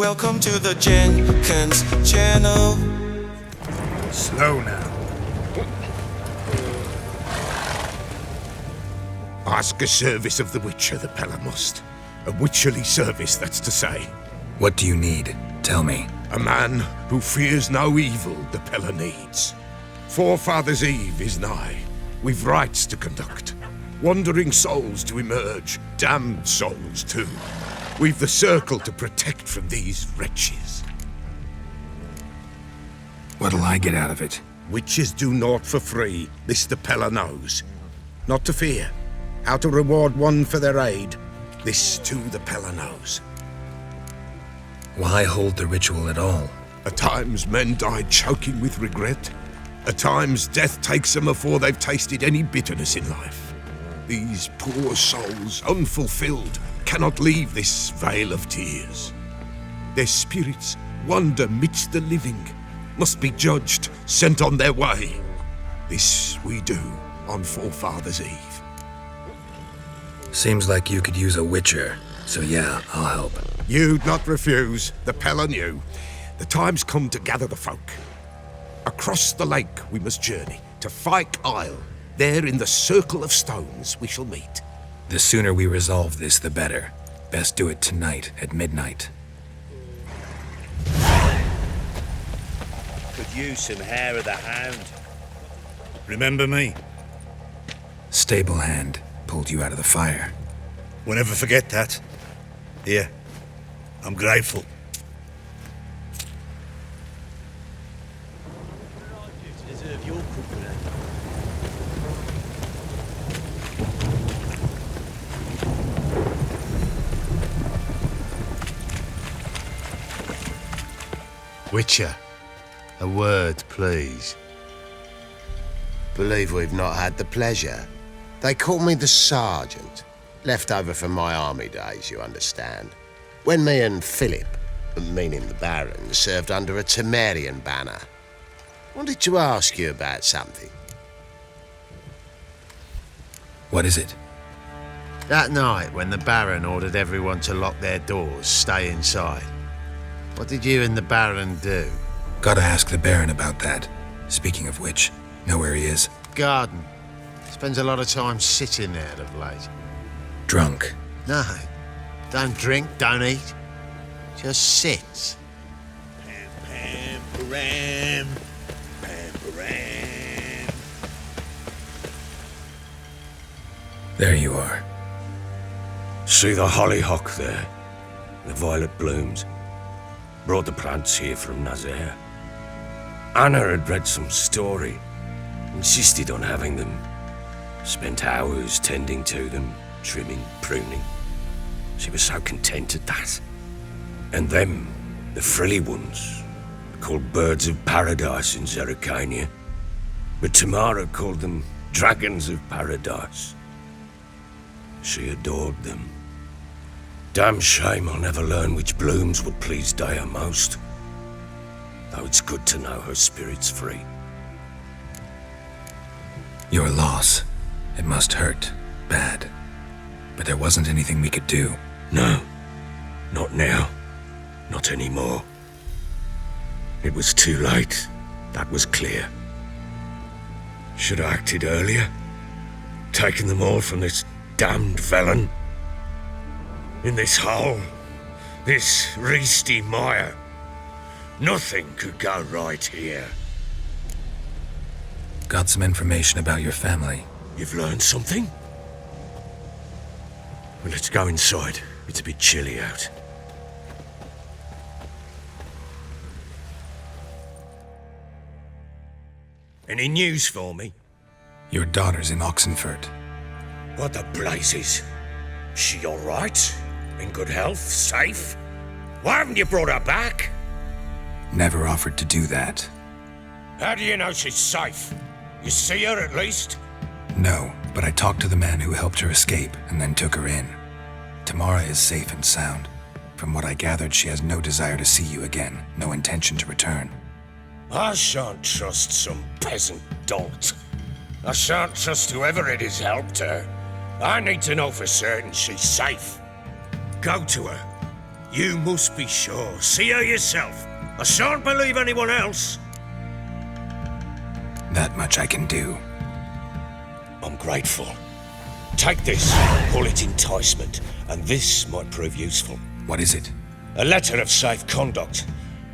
Welcome to the Dzhenkins channel. Slow now. Ask a service of the Witcher, the Pellar must. A witcherly service, that's to say. What do you need? Tell me. A man who fears no evil the Pellar needs. Forefather's Eve is nigh. We've rites to conduct. Wandering souls to emerge. Damned souls, too. We've the circle to protect from these wretches. What'll I get out of it? Witches do naught for free, this the Pellar knows. Not to fear. How to reward one for their aid, this too the Pellar knows. Why hold the ritual at all? At times men die choking with regret. At times death takes them before they've tasted any bitterness in life. These poor souls, unfulfilled, cannot leave this vale of tears. Their spirits wander midst the living, must be judged, sent on their way. This we do on Forefather's Eve. Seems like you could use a witcher, so yeah, I'll help. You'd not refuse, the Pellar knew. The time's come to gather the folk. Across the lake we must journey, to Fyke Isle. There in the circle of stones we shall meet. The sooner we resolve this, the better. Best do it tonight at midnight. Could use some hair of the hound. Remember me? Stable hand pulled you out of the fire. We'll never forget that. Here, I'm grateful. Witcher, a word, please. Believe we've not had the pleasure. They call me the Sergeant. Left over from my army days, you understand. When me and Philip, meaning the Baron, served under a Temerian banner. Wanted to ask you about something. What is it? That night when the Baron ordered everyone to lock their doors, stay inside. What did you and the Baron do? Gotta ask the Baron about that. Speaking of which, know where he is? Garden. Spends a lot of time sitting there of late. Drunk. No. Don't drink, don't eat. Just sits. Pam, pam, param. Pam, param. There you are. See the hollyhock there? The violet blooms. Brought the plants here from Nazaire. Anna had read some story. Insisted on having them. Spent hours tending to them, trimming, pruning. She was so content at that. And them, the frilly ones, called birds of paradise in Zerrikania. But Tamara called them dragons of paradise. She adored them. Damn shame I'll never learn which blooms would please Dea most. Though it's good to know her spirit's free. Your loss. It must hurt. Bad. But there wasn't anything we could do. No. Not now. Not anymore. It was too late. That was clear. Should have acted earlier. Taken them all from this damned Velen. In this hole. This reesty mire. Nothing could go right here. Got some information about your family. You've learned something? Well, let's go inside. It's a bit chilly out. Any news for me? Your daughter's in Oxenfurt. What the blazes? She all right? In good health? Safe? Why haven't you brought her back? Never offered to do that. How do you know she's safe? You see her at least? No, but I talked to the man who helped her escape and then took her in. Tamara is safe and sound. From what I gathered, she has no desire to see you again, no intention to return. I shan't trust some peasant dolt. I shan't trust whoever it is helped her. I need to know for certain she's safe. Go to her. You must be sure. See her yourself. I shan't believe anyone else. That much I can do. I'm grateful. Take this, call it enticement, and this might prove useful. What is it? A letter of safe conduct.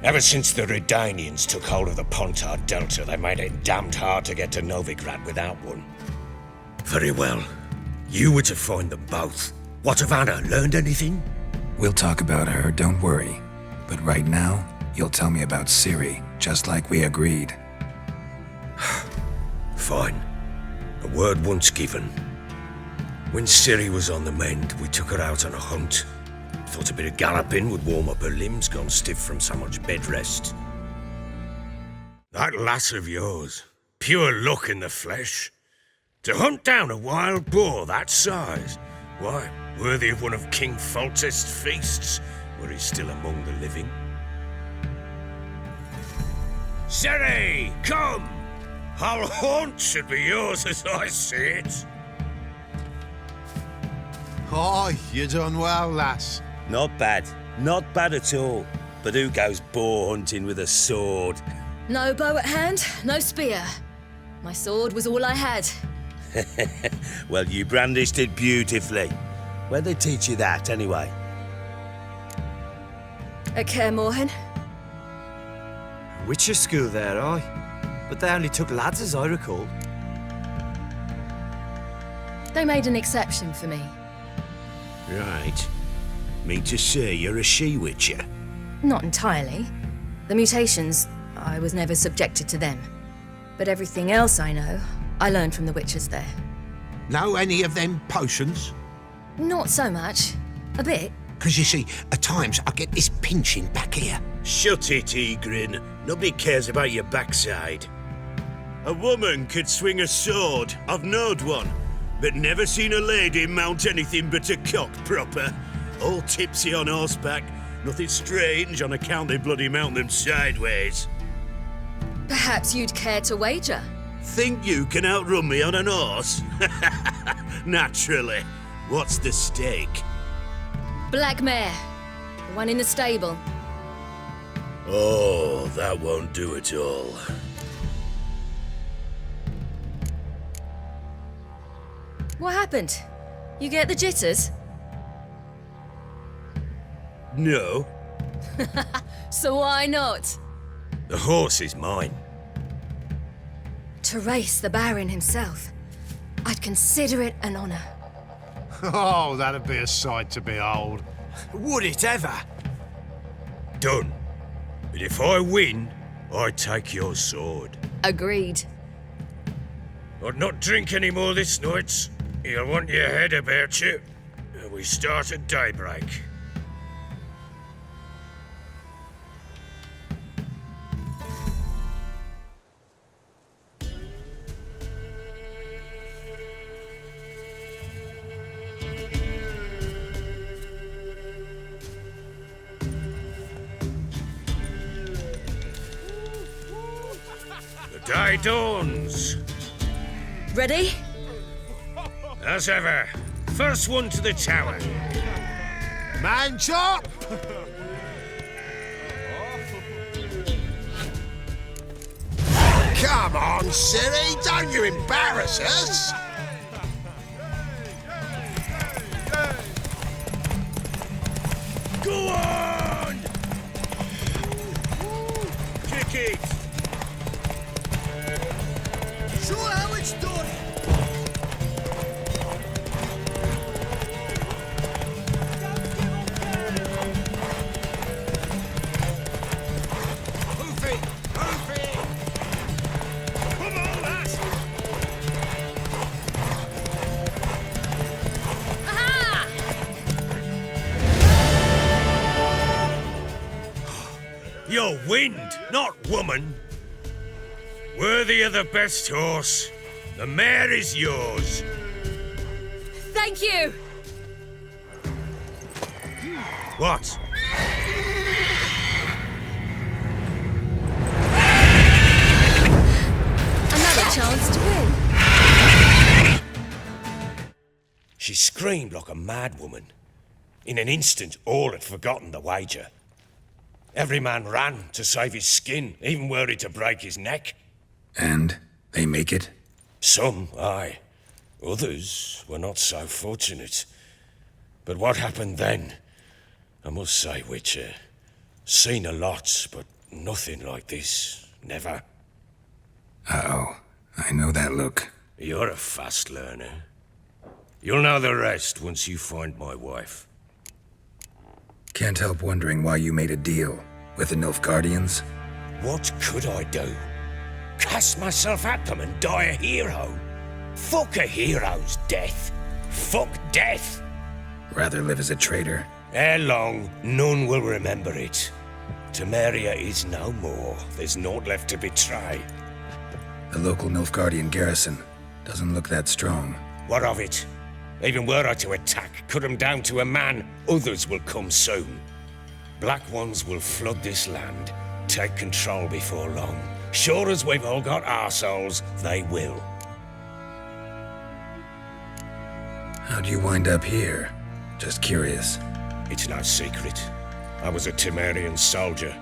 Ever since the Redanians took hold of the Pontard Delta, they made it damned hard to get to Novigrad without one. Very well. You were to find them both. What of Anna? Learned anything? We'll talk about her, don't worry. But right now, you'll tell me about Ciri, just like we agreed. Fine. A word once given. When Ciri was on the mend, we took her out on a hunt. Thought a bit of galloping would warm up her limbs, gone stiff from so much bed rest. That lass of yours, pure luck in the flesh. To hunt down a wild boar that size, why, worthy of one of King Foltest's feasts, were he still among the living. Ciri, come! Our haunt should be yours as I see it. Oh, you done well, lass. Not bad. Not bad at all. But who goes boar hunting with a sword? No bow at hand, no spear. My sword was all I had. Well, you brandished it beautifully. Where'd they teach you that, anyway? At Kaer Morhen. Witcher school there, aye. But they only took lads, as I recall. They made an exception for me. Right. Mean to say you're a she-witcher? Not entirely. The mutations, I was never subjected to them. But everything else I know, I learned from the witches there. Know any of them potions? Not so much. A bit. Because you see, at times I get this pinching back here. Shut it, Egrin. Nobody cares about your backside. A woman could swing a sword. I've knowed one. But never seen a lady mount anything but a cock proper. All tipsy on horseback. Nothing strange on account they bloody mount them sideways. Perhaps you'd care to wager? Think you can outrun me on an horse? Naturally. What's the stake? Black mare. The one in the stable. Oh, that won't do at all. What happened? You get the jitters? No. So why not? The horse is mine. To race the Baron himself. I'd consider it an honor. Oh, that'd be a sight to behold. Would it ever? Done. But if I win, I take your sword. Agreed. I'd not drink any more this night. You'll want your head about you. We start at daybreak. The day dawns. Ready? As ever, first one to the tower. Man chop! Come on, Ciri, don't you embarrass us! Go on! Kick it! Show how it's done! You're wind, not woman. Worthy of the best horse. The mare is yours. Thank you! What? Another chance to win. She screamed like a mad woman. In an instant, all had forgotten the wager. Every man ran to save his skin, even were it to break his neck. And they make it? Some, aye. Others were not so fortunate. But what happened then? I must say, Witcher, seen a lot, but nothing like this. Never. Uh-oh. I know that look. You're a fast learner. You'll know the rest once you find my wife. Can't help wondering why you made a deal with the Nilfgaardians. What could I do? Cast myself at them and die a hero? Fuck a hero's death. Fuck death. Rather live as a traitor. Ere long, none will remember it. Temeria is no more. There's naught left to betray. The local Nilfgaardian garrison doesn't look that strong. What of it? Even were I to attack, cut them down to a man, others will come soon. Black ones will flood this land, take control before long. Sure as we've all got arseholes, they will. How'd you wind up here? Just curious. It's no secret. I was a Temerian soldier.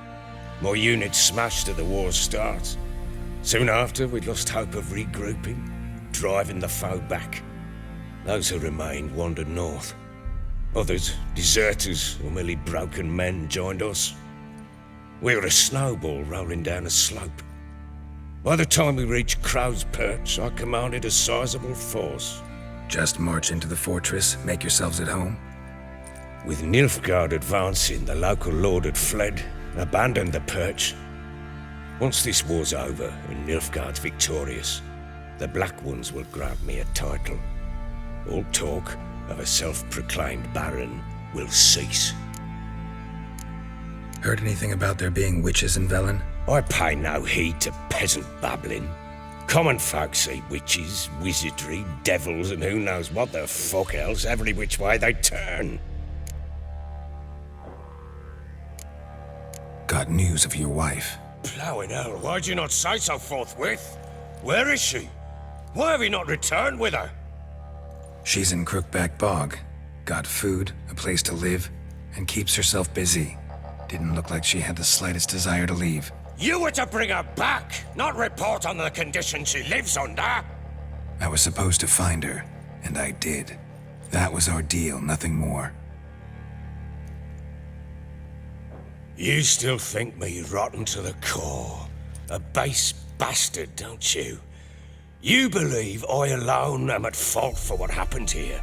My unit smashed at the war's start. Soon after, we lost hope of regrouping, driving the foe back. Those who remained wandered north. Others, deserters or merely broken men, joined us. We were a snowball rolling down a slope. By the time we reached Crow's Perch, I commanded a sizable force. Just march into the fortress, make yourselves at home? With Nilfgaard advancing, the local lord had fled, abandoned the Perch. Once this war's over and Nilfgaard's victorious, the Black Ones will grant me a title. All talk of a self-proclaimed baron will cease. Heard anything about there being witches in Velen? I pay no heed to peasant babbling. Common folk see witches, wizardry, devils, and who knows what the fuck else every which way they turn. Got news of your wife. Plowing hell, why'd you not say so forthwith? Where is she? Why have you not returned with her? She's in Crookback Bog. Got food, a place to live, and keeps herself busy. Didn't look like she had the slightest desire to leave. You were to bring her back, not report on the conditions she lives under. I was supposed to find her, and I did. That was our deal, nothing more. You still think me rotten to the core. A base bastard, don't you? You believe I alone am at fault for what happened here.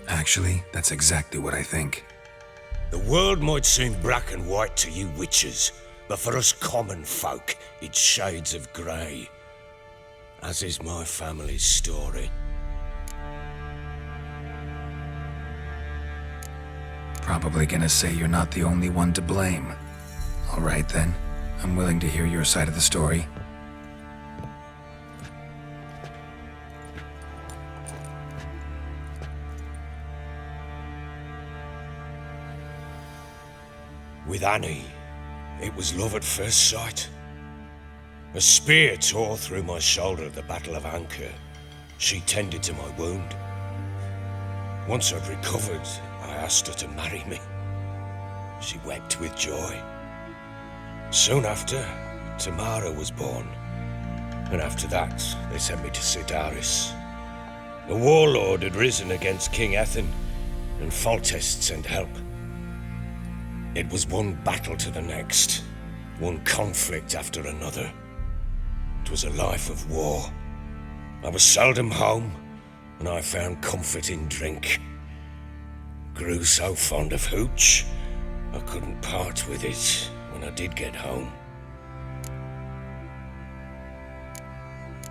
Actually, that's exactly what I think. The world might seem black and white to you witches, but for us common folk, it's shades of grey. As is my family's story. Probably gonna say you're not the only one to blame. All right then, I'm willing to hear your side of the story. With Annie, it was love at first sight. A spear tore through my shoulder at the Battle of Anchor. She tended to my wound. Once I'd recovered, I asked her to marry me. She wept with joy. Soon after, Tamara was born. And after that, they sent me to Sidaris. A warlord had risen against King Ethan, and Foltest sent help. It was one battle to the next, one conflict after another. It was a life of war. I was seldom home, and I found comfort in drink. Grew so fond of hooch, I couldn't part with it when I did get home.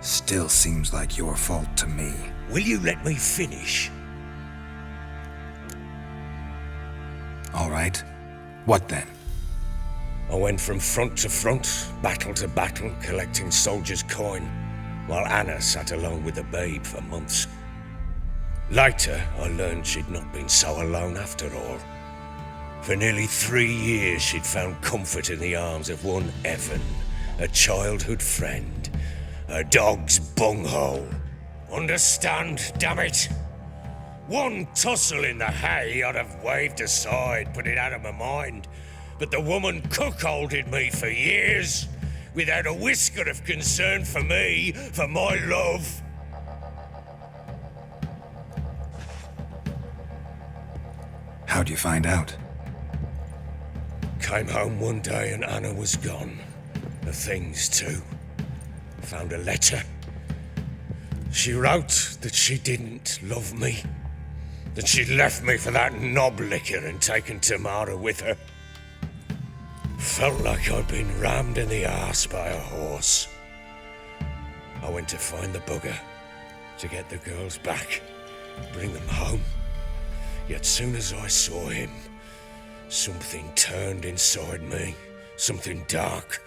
Still seems like your fault to me. Will you let me finish? All right. What then? I went from front to front, battle to battle, collecting soldiers' coin, while Anna sat alone with the babe for months. Later, I learned she'd not been so alone after all. For nearly 3 years, she'd found comfort in the arms of one Evan, a childhood friend. A dog's bunghole. Understand, damn it? One tussle in the hay I'd have waved aside, put it out of my mind. But the woman cuckolded me for years, without a whisker of concern for me, for my love. How'd you find out? Came home one day and Anna was gone. The things too. Found a letter. She wrote that she didn't love me. That she'd left me for that knob licker and taken Tamara with her. Felt like I'd been rammed in the arse by a horse. I went to find the bugger, to get the girls back, bring them home. Yet soon as I saw him, something turned inside me, something dark.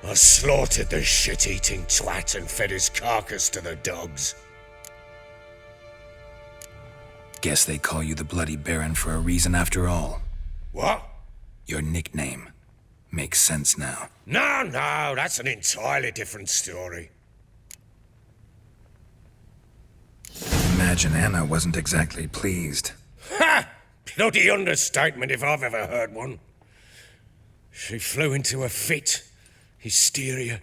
I slaughtered the shit-eating twat and fed his carcass to the dogs. Guess they call you the Bloody Baron for a reason after all. What? Your nickname. Makes sense now. No, that's an entirely different story. Imagine Anna wasn't exactly pleased. Ha! Bloody understatement if I've ever heard one. She flew into a fit. Hysteria.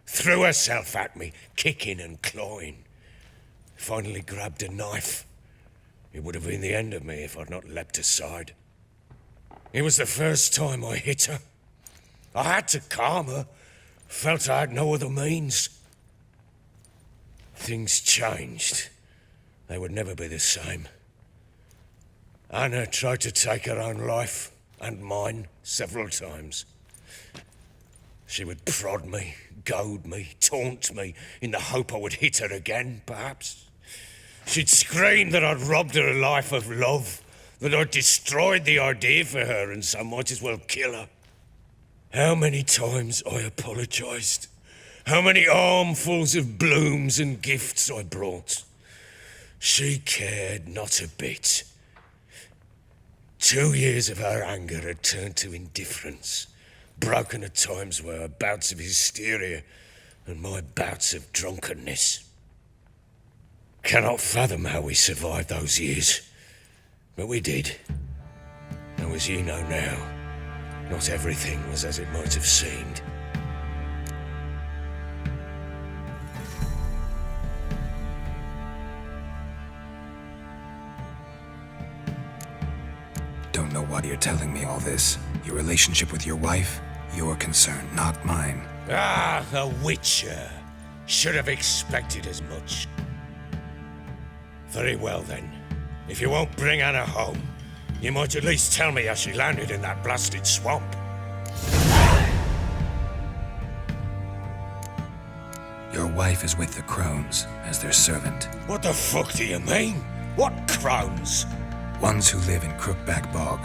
Threw herself at me, kicking and clawing. Finally grabbed a knife. It would have been the end of me if I'd not leapt aside. It was the first time I hit her. I had to calm her. Felt I had no other means. Things changed. They would never be the same. Anna tried to take her own life, and mine, several times. She would prod me, goad me, taunt me, in the hope I would hit her again, perhaps. She'd scream that I'd robbed her life of love, that I'd destroyed the idea for her, and so might as well kill her. How many times I apologized. How many armfuls of blooms and gifts I brought. She cared not a bit. 2 years of her anger had turned to indifference, broken at times by her bouts of hysteria and my bouts of drunkenness. Cannot fathom how we survived those years, but we did. And as you know now, not everything was as it might have seemed. Don't know why you're telling me all this. Your relationship with your wife? Your concern, not mine. Ah, a witcher. Should have expected as much. Very well then. If you won't bring Anna home, you might at least tell me how she landed in that blasted swamp. Your wife is with the crones, as their servant. What the fuck do you mean? What crones? Ones who live in Crookback Bog.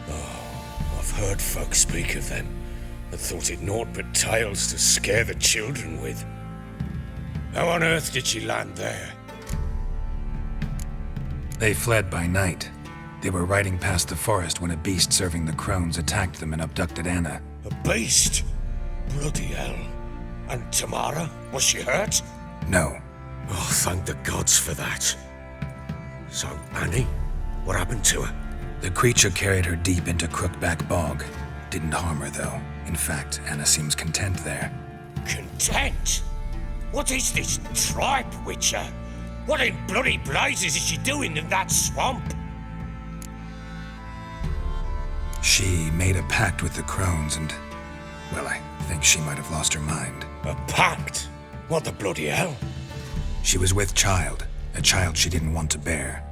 Oh, I've heard folk speak of them, but thought it naught but tales to scare the children with. How on earth did she land there? They fled by night. They were riding past the forest when a beast serving the crones attacked them and abducted Anna. A beast? Bloody hell. And Tamara? Was she hurt? No. Oh, thank the gods for that. So, Annie, what happened to her? The creature carried her deep into Crookback Bog. Didn't harm her, though. In fact, Anna seems content there. Content? What is this tripe, Witcher? What in bloody blazes is she doing in that swamp? She made a pact with the crones and, well, I think she might have lost her mind. A pact? What the bloody hell? She was with child, a child she didn't want to bear.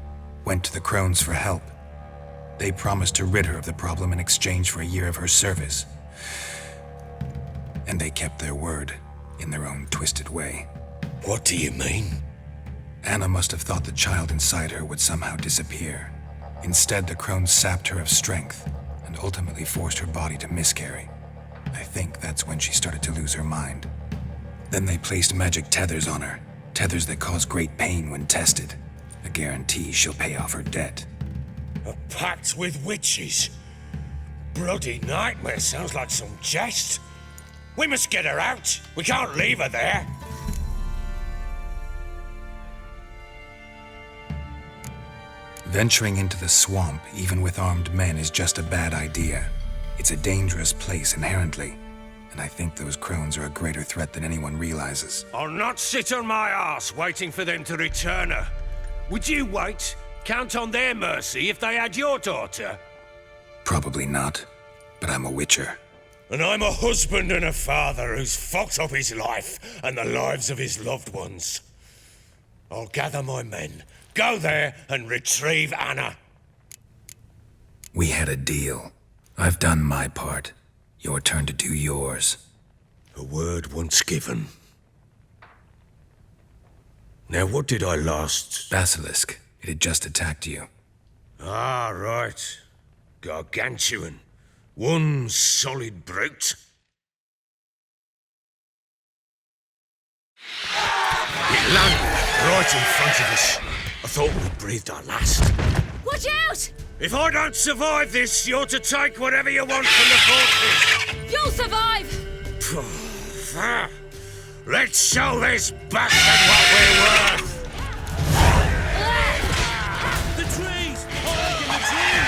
Went to the crones for help. They promised to rid her of the problem in exchange for a year of her service. And they kept their word, in their own twisted way. What do you mean? Anna must have thought the child inside her would somehow disappear. Instead, the crones sapped her of strength and ultimately forced her body to miscarry. I think that's when she started to lose her mind. Then they placed magic tethers on her, tethers that cause great pain when tested. A guarantee she'll pay off her debt. A pact with witches? Bloody nightmare, sounds like some jest. We must get her out. We can't leave her there. Venturing into the swamp, even with armed men, is just a bad idea. It's a dangerous place inherently, and I think those crones are a greater threat than anyone realizes. I'll not sit on my arse waiting for them to return her. Would you wait? Count on their mercy if they had your daughter? Probably not, but I'm a witcher. And I'm a husband and a father who's fucked up his life and the lives of his loved ones. I'll gather my men, go there and retrieve Anna. We had a deal. I've done my part. Your turn to do yours. A word once given. Now what did I last... Basilisk. It had just attacked you. Ah, right. Gargantuan. One solid brute. It landed right in front of us. I thought we breathed our last. Watch out! If I don't survive this, you're to take whatever you want from the fortress. You'll survive! Let's show this bastard what we're worth. The trees! Hark in the trees!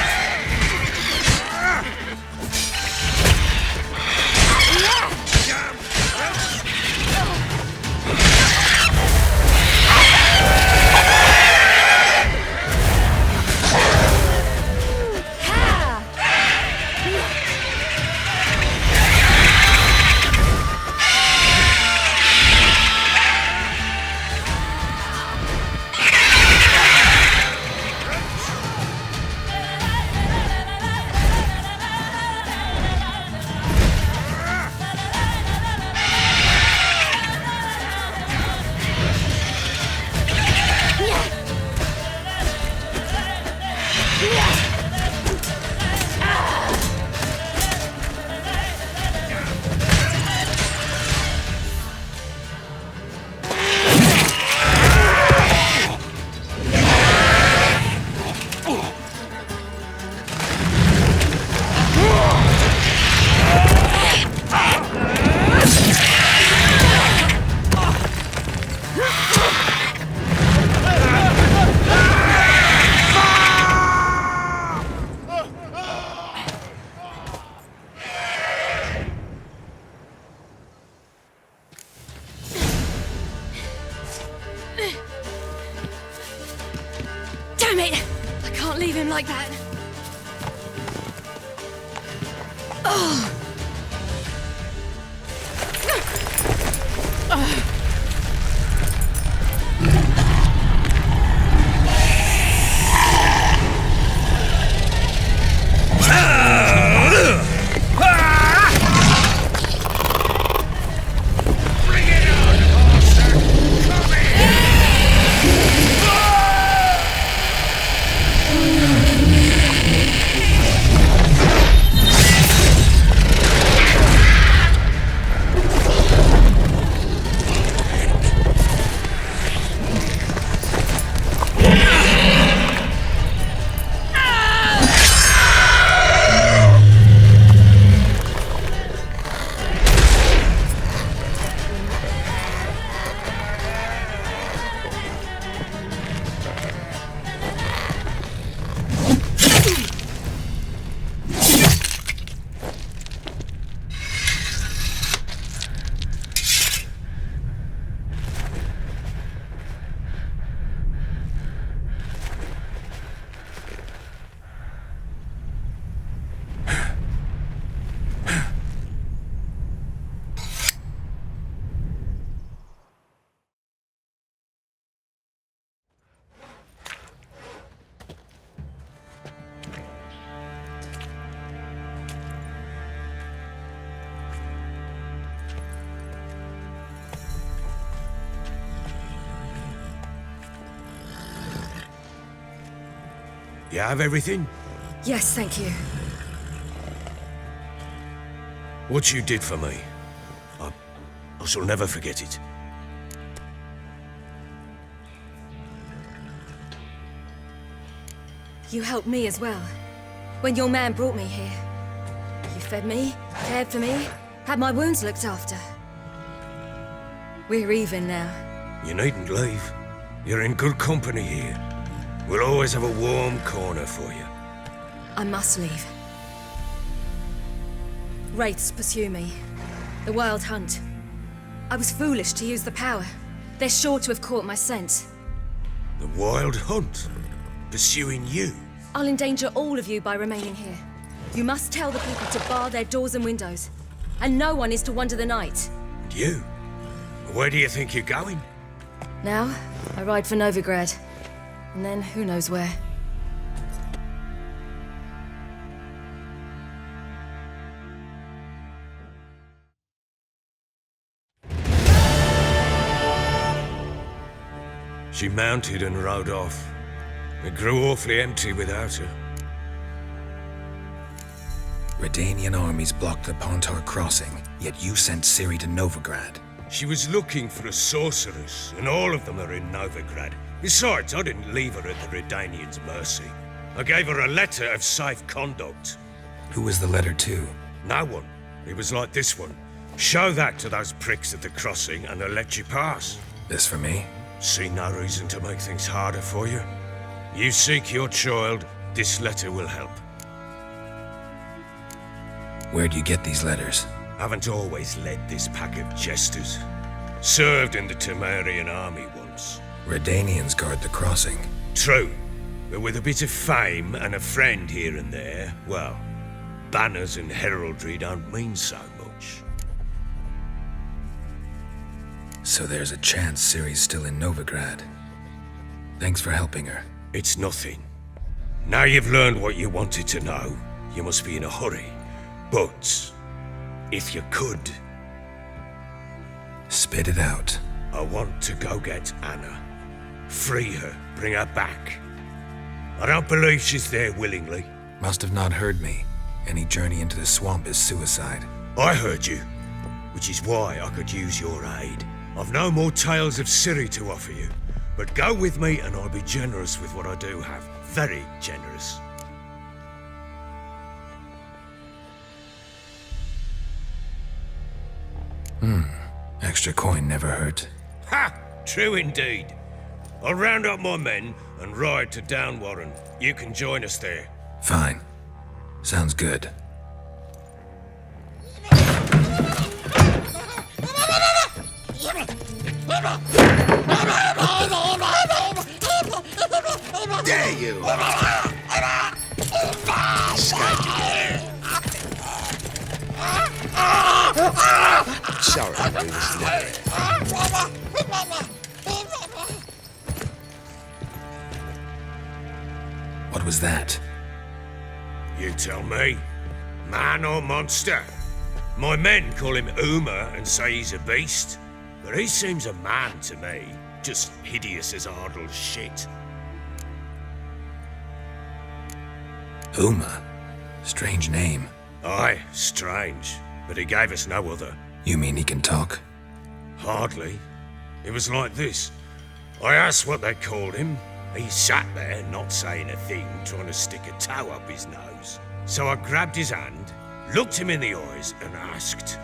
Damn it! I can't leave him like that. Oh! You have everything? Yes, thank you. What you did for me, I shall never forget it. You helped me as well. When your man brought me here. You fed me, cared for me, had my wounds looked after. We're even now. You needn't leave. You're in good company here. We'll always have a warm corner for you. I must leave. Wraiths pursue me. The Wild Hunt. I was foolish to use the power. They're sure to have caught my scent. The Wild Hunt? Pursuing you? I'll endanger all of you by remaining here. You must tell the people to bar their doors and windows. And no one is to wander the night. And you? Where do you think you're going? Now, I ride for Novigrad. And then who knows where. She mounted and rode off. It grew awfully empty without her. Redanian armies blocked the Pontar crossing, yet you sent Ciri to Novigrad. She was looking for a sorceress, and all of them are in Novigrad. Besides, I didn't leave her at the Redanians' mercy. I gave her a letter of safe conduct. Who was the letter to? No one. It was like this one. Show that to those pricks at the crossing, and they'll let you pass. This for me? See no reason to make things harder for you. You seek your child, this letter will help. Where do you get these letters? Haven't always led this pack of jesters. Served in the Temerian army once. Redanians guard the crossing. True, but with a bit of fame and a friend here and there, well, banners and heraldry don't mean so much. So there's a chance Ciri's still in Novigrad. Thanks for helping her. It's nothing. Now you've learned what you wanted to know, you must be in a hurry. But, if you could... Spit it out. I want to go get Anna. Free her, bring her back. I don't believe she's there willingly. Must have not heard me. Any journey into the swamp is suicide. I heard you, which is why I could use your aid. I've no more tales of Ciri to offer you, but go with me and I'll be generous with what I do have. Very generous. Extra coin never hurt. Ha! True indeed. I'll round up my men and ride to Downwarren. You can join us there. Fine. Sounds good. Dare you! Sorry, we was never. What was that? You tell me. Man or monster? My men call him Uma and say he's a beast, but he seems a man to me. Just hideous as Ardle's shit. Uma? Strange name. Aye, strange, but he gave us no other. You mean he can talk? Hardly. It was like this. I asked what they called him. He sat there, not saying a thing, trying to stick a toe up his nose. So I grabbed his hand, looked him in the eyes, and asked,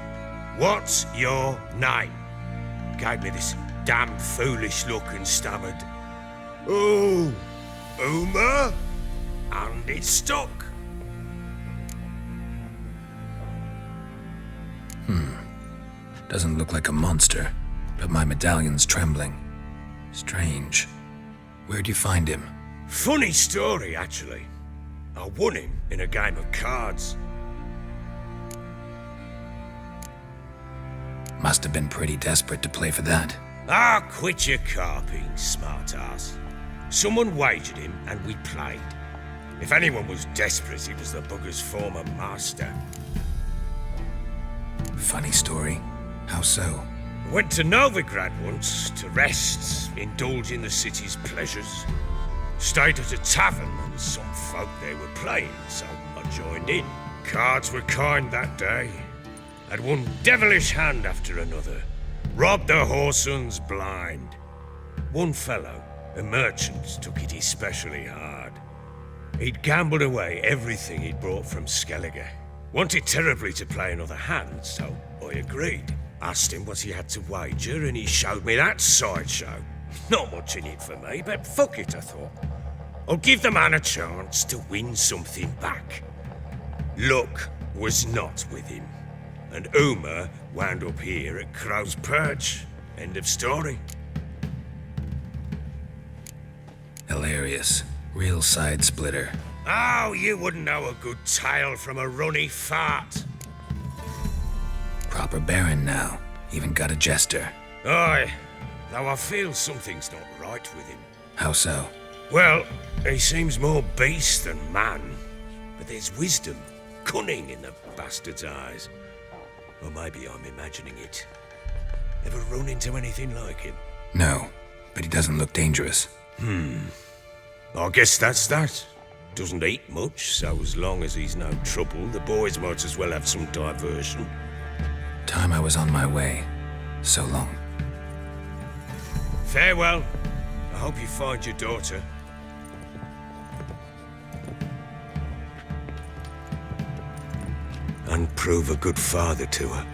"What's your name?" Gave me this damn foolish look and stammered, "Oh, Uma?" And it stuck. Doesn't look like a monster, but my medallion's trembling. Strange. Where'd you find him? Funny story, actually. I won him in a game of cards. Must have been pretty desperate to play for that. Ah, quit your carping, smartass. Someone wagered him and we played. If anyone was desperate, he was the bugger's former master. Funny story. How so? Went to Novigrad once to rest, indulge in the city's pleasures. Stayed at a tavern and some folk there were playing, so I joined in. Cards were kind that day. Had one devilish hand after another. Robbed the whoresons blind. One fellow, a merchant, took it especially hard. He'd gambled away everything he'd brought from Skellige. Wanted terribly to play another hand, so I agreed. Asked him what he had to wager, and he showed me that sideshow. Not much in it for me, but fuck it, I thought. I'll give the man a chance to win something back. Luck was not with him, and Uma wound up here at Crow's Perch. End of story. Hilarious. Real side splitter. Oh, you wouldn't know a good tale from a runny fart. Proper baron now. Even got a jester. Aye, though I feel something's not right with him. How so? Well, he seems more beast than man, but there's wisdom, cunning in the bastard's eyes. Or maybe I'm imagining it. Ever run into anything like him? No, but he doesn't look dangerous. I guess that's that. Doesn't eat much, so as long as he's no trouble, the boys might as well have some diversion. Time I was on my way. So long. Farewell. I hope you find your daughter. And prove a good father to her.